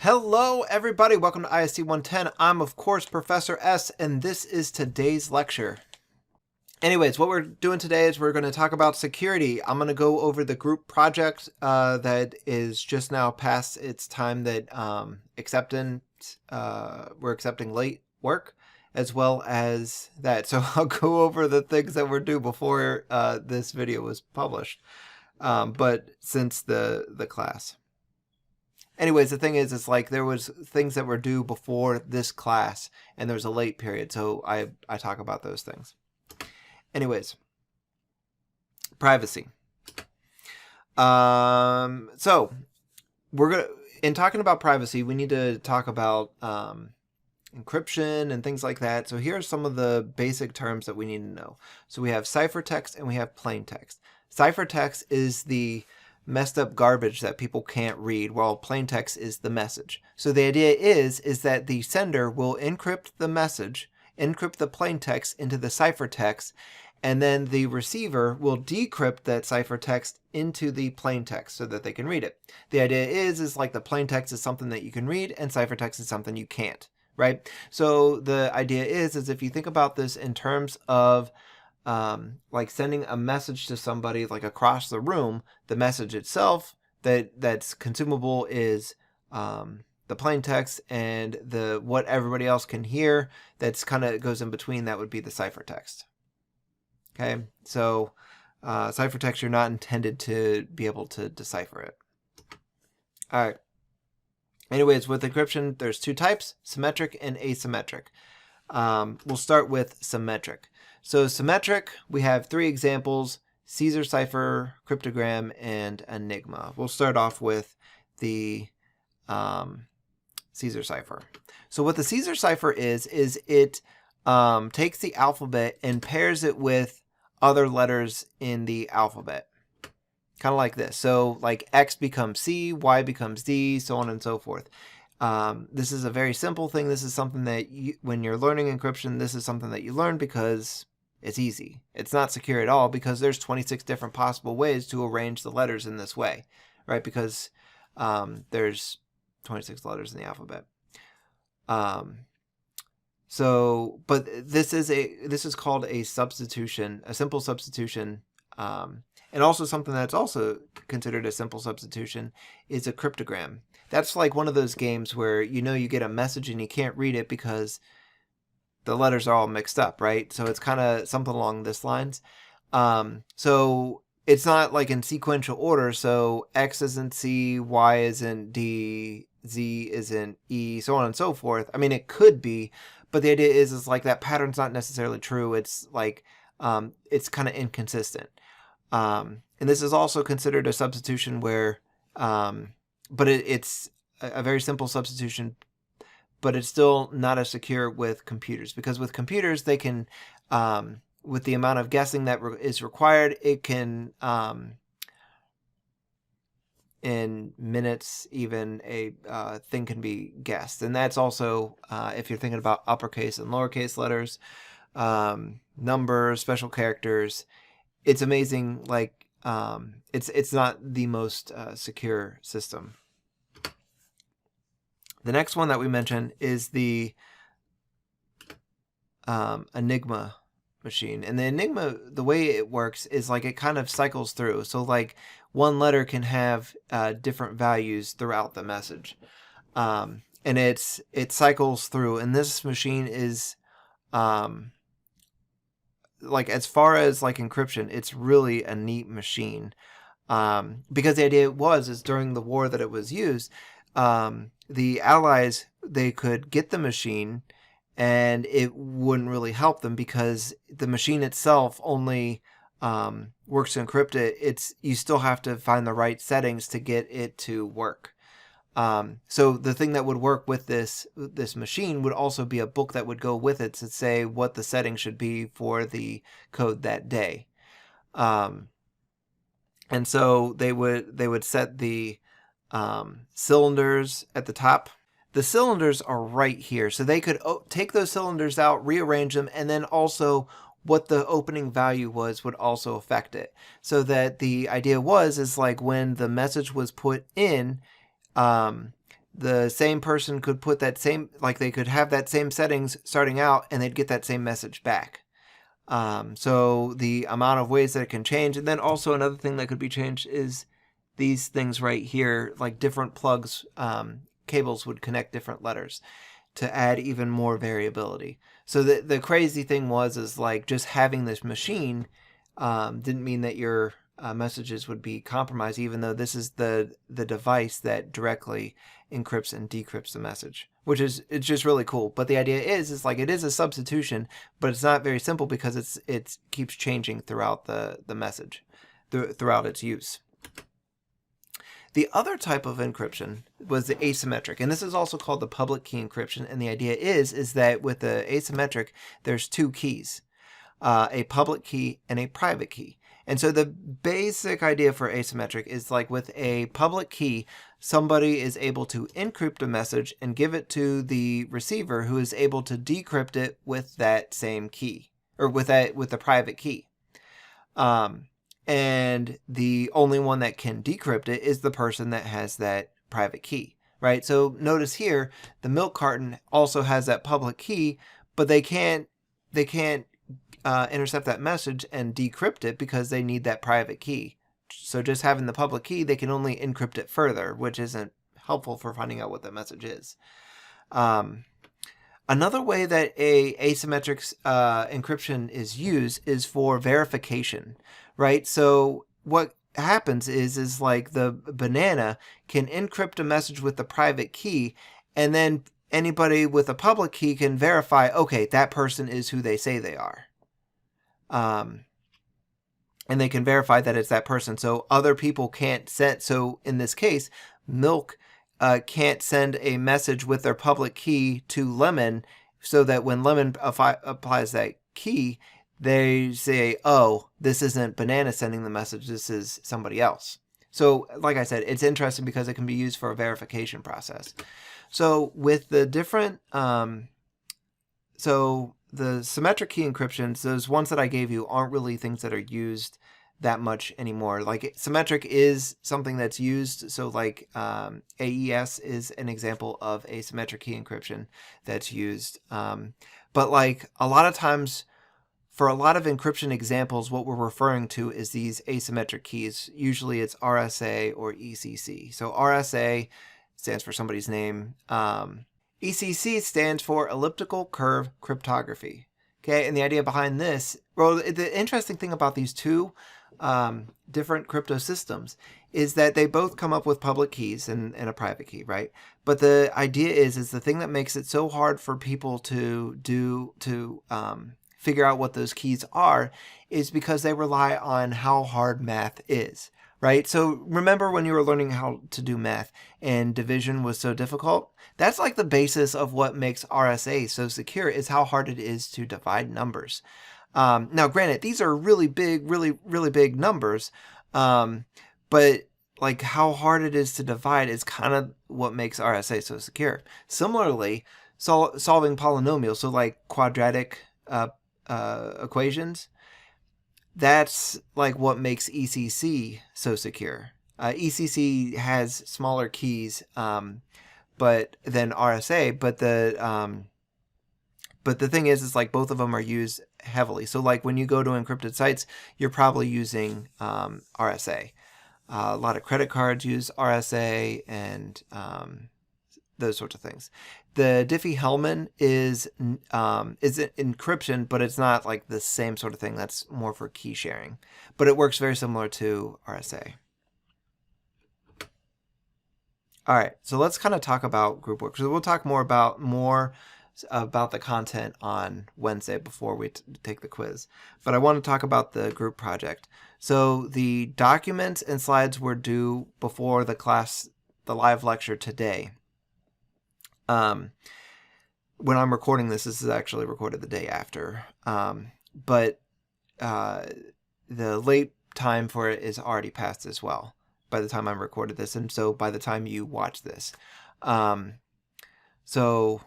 Hello everybody, welcome to ISC 110. I'm of course Professor S, and this is today's lecture. Anyways, what we're doing today is we're going to talk about security. I'm going to go over the group project that is just now past its time that we're accepting late work, as well as that. So I'll go over the things that were due before this video was published, but since the class. Anyways, the thing is, it's like there was things that were due before this class, and there was a late period, so I talk about those things. Anyways, privacy. So in talking about privacy, we need to talk about encryption and things like that. So here are some of the basic terms that we need to know. So we have ciphertext and we have plaintext. Ciphertext is the messed up garbage that people can't read, while plaintext is the message. So the idea is that the sender will encrypt the message, encrypt the plaintext into the ciphertext, and then the receiver will decrypt that ciphertext into the plaintext so that they can read it. The idea is like the plaintext is something that you can read and ciphertext is something you can't, right? So the idea is if you think about this in terms of like sending a message to somebody like across the room, the message itself that's consumable is the plain text, and what everybody else can hear that's kind of goes in between, that would be the ciphertext. Okay, so ciphertext, you're not intended to be able to decipher it. All right. Anyways, with encryption, there's two types: symmetric and asymmetric. We'll start with symmetric. So symmetric, we have three examples: Caesar cipher, cryptogram, and enigma. We'll start off with the Caesar cipher. So what the Caesar cipher is it takes the alphabet and pairs it with other letters in the alphabet. Kind of like this. So like X becomes C, Y becomes D, so on and so forth. This is a very simple thing. This is something that when you're learning encryption, this is something that you learn because it's easy. It's not secure at all because there's 26 different possible ways to arrange the letters in this way, right? Because there's 26 letters in the alphabet. But this is called a substitution, a simple substitution. And also something that's also considered a simple substitution is a cryptogram. That's like one of those games where you get a message and you can't read it because the letters are all mixed up, right? So it's kind of something along this lines. So it's not like in sequential order. So X isn't C, Y isn't D, Z isn't E, so on and so forth. I mean, it could be, but the idea is like that pattern's not necessarily true. It's like it's kind of inconsistent. And this is also considered a substitution where, but it's a very simple substitution, but it's still not as secure with computers, because with computers, they can, with the amount of guessing that is required, it can, in minutes, even a thing can be guessed. And that's also, if you're thinking about uppercase and lowercase letters, numbers, special characters, it's amazing. Like, it's not the most secure system. The next one that we mentioned is the Enigma machine. And the Enigma, the way it works is like it kind of cycles through. So like one letter can have different values throughout the message. And it cycles through. And this machine is, like, as far as like encryption, it's really a neat machine. Because the idea is during the war that it was used, the Allies, they could get the machine and it wouldn't really help them because the machine itself only works to encrypt it. You still have to find the right settings to get it to work. So the thing that would work with this machine would also be a book that would go with it to say what the setting should be for the code that day. And so they would set the cylinders at the top. The cylinders are right here, so they could take those cylinders out, rearrange them, and then also what the opening value would also affect it. So that the idea is like when the message was put in, the same person could put that same, like they could have that same settings starting out and they'd get that same message back. So the amount of ways that it can change. And then also another thing that could be changed is these things right here, like different plugs, cables would connect different letters to add even more variability. So the crazy thing is like just having this machine didn't mean that your messages would be compromised, even though this is the device that directly encrypts and decrypts the message, which is, it's just really cool. But the idea is like it is a substitution, but it's not very simple because it keeps changing throughout the message, throughout its use. The other type of encryption was the asymmetric, and this is also called the public key encryption. And the idea is that with the asymmetric, there's two keys, a public key and a private key. And so the basic idea for asymmetric is like with a public key, somebody is able to encrypt a message and give it to the receiver, who is able to decrypt it with that same key, or with the private key. And the only one that can decrypt it is the person that has that private key, right? So notice here, the milk carton also has that public key, but they can't intercept that message and decrypt it because they need that private key. So just having the public key, they can only encrypt it further, which isn't helpful for finding out what that message is. Another way that a asymmetric encryption is used is for verification, right? So what happens is like the banana can encrypt a message with the private key, and then anybody with a public key can verify, okay, that person is who they say they are. And they can verify that it's that person. So other people can't send. So in this case, Milk can't send a message with their public key to Lemon, so that when Lemon applies that key, they say, oh, this isn't Banana sending the message, this is somebody else. So like I said, it's interesting because it can be used for a verification process. So with the different, so the symmetric key encryptions, those ones that I gave you aren't really things that are used that much anymore. Like symmetric is something that's used. So like AES is an example of a symmetric key encryption that's used. But like a lot of times for a lot of encryption examples, what we're referring to is these asymmetric keys. Usually it's RSA or ECC. So RSA stands for somebody's name. ECC stands for elliptical curve cryptography. Okay, and the idea behind this, well, the interesting thing about these two different crypto systems is that they both come up with public keys and a private key, right? But the idea is the thing that makes it so hard for people to figure out what those keys are is because they rely on how hard math is, right? So remember when you were learning how to do math and division was so difficult? That's like the basis of what makes RSA so secure, is how hard it is to divide numbers. Now, granted, these are really big, really big numbers, but like how hard it is to divide is kind of what makes RSA so secure. Similarly, solving polynomials, so like quadratic equations, that's like what makes ECC so secure. ECC has smaller keys, but than RSA, but the thing is like both of them are used heavily. So like when you go to encrypted sites, you're probably using RSA. A lot of credit cards use RSA and those sorts of things. The Diffie-Hellman is encryption, but it's not like the same sort of thing. That's more for key sharing, but it works very similar to RSA. All right, so let's kind of talk about group work. So we'll talk more about the content on Wednesday before we take the quiz. But I want to talk about the group project. So the documents and slides were due before the live lecture today. When I'm recording this is actually recorded the day after. But the late time for it is already passed as well by the time I recorded this, and so by the time you watch this. So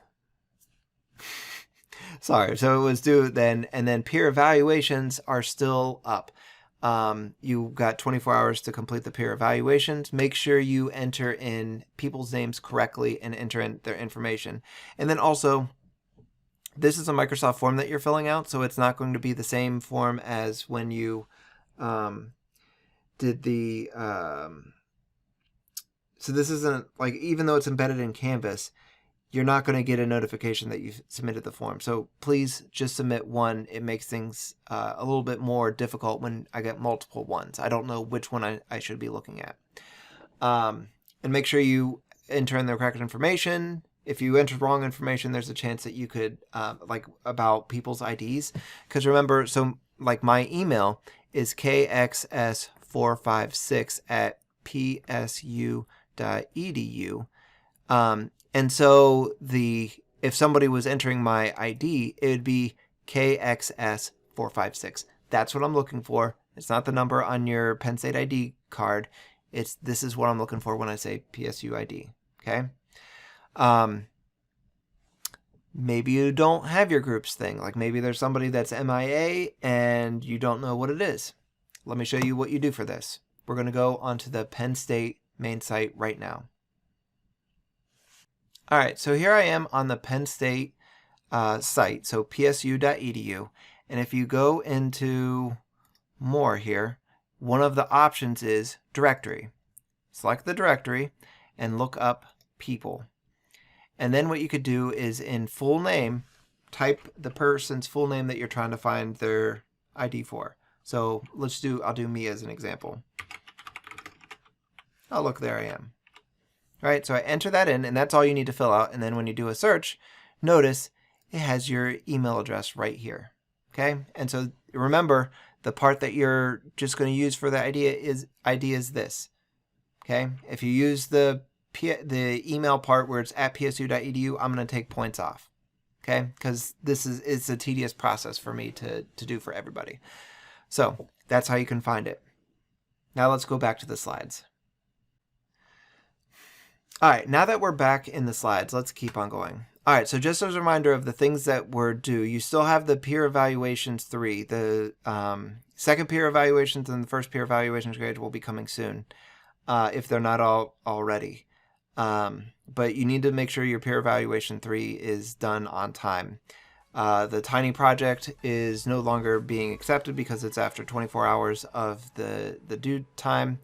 sorry, so it was due then, and then peer evaluations are still up. You got 24 hours to complete the peer evaluations. Make sure you enter in people's names correctly and enter in their information. And then also, this is a Microsoft form that you're filling out, so it's not going to be the same form as when you did the... so this isn't, like, even though it's embedded in Canvas, you're not going to get a notification that you've submitted the form. So please just submit one. It makes things a little bit more difficult when I get multiple ones. I don't know which one I should be looking at. And make sure you enter in the correct information. If you enter wrong information, there's a chance that you could, like about people's IDs. Because remember, so like my email is kxs456@psu.edu. And so if somebody was entering my ID, it would be KXS456. That's what I'm looking for. It's not the number on your Penn State ID card. This is what I'm looking for when I say PSU ID. Okay. Maybe you don't have your groups thing. Like maybe there's somebody that's MIA and you don't know what it is. Let me show you what you do for this. We're going to go onto the Penn State main site right now. All right, so here I am on the Penn State site, so psu.edu. And if you go into more here, one of the options is directory. Select the directory and look up people. And then what you could do is in full name, type the person's full name that you're trying to find their ID for. So I'll do me as an example. Oh, look, there I am. All right, so I enter that in, and that's all you need to fill out. And then when you do a search, notice it has your email address right here. Okay, and so remember, the part that you're just going to use for the ID is this. Okay, if you use the email part where it's at psu.edu, I'm going to take points off. Okay, because it's a tedious process for me to do for everybody. So that's how you can find it. Now let's go back to the slides. All right, now that we're back in the slides, let's keep on going. All right, so just as a reminder of the things that were due, you still have the peer evaluations 3. The second peer evaluations and the first peer evaluations grade will be coming soon, if they're not already. But you need to make sure your peer evaluation 3 is done on time. The tiny project is no longer being accepted because it's after 24 hours of the due time.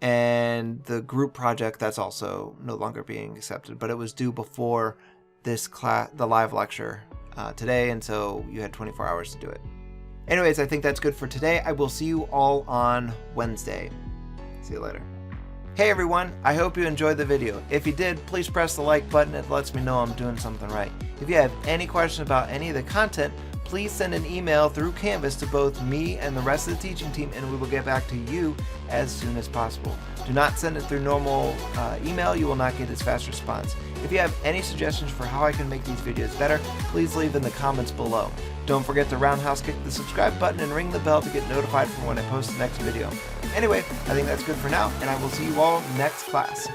And the group project, that's also no longer being accepted, but it was due before this class, the live lecture today, and so you had 24 hours to do it. Anyways, I think that's good for today. I will see you all on Wednesday. See you later. Hey everyone, I hope you enjoyed the video. If you did, please press the like button. It lets me know I'm doing something right. If you have any questions about any of the content, please send an email through Canvas to both me and the rest of the teaching team, and we will get back to you as soon as possible. Do not send it through normal email. You will not get as fast response. If you have any suggestions for how I can make these videos better, please leave in the comments below. Don't forget to roundhouse kick the subscribe button and ring the bell to get notified for when I post the next video. Anyway, I think that's good for now, and I will see you all next class.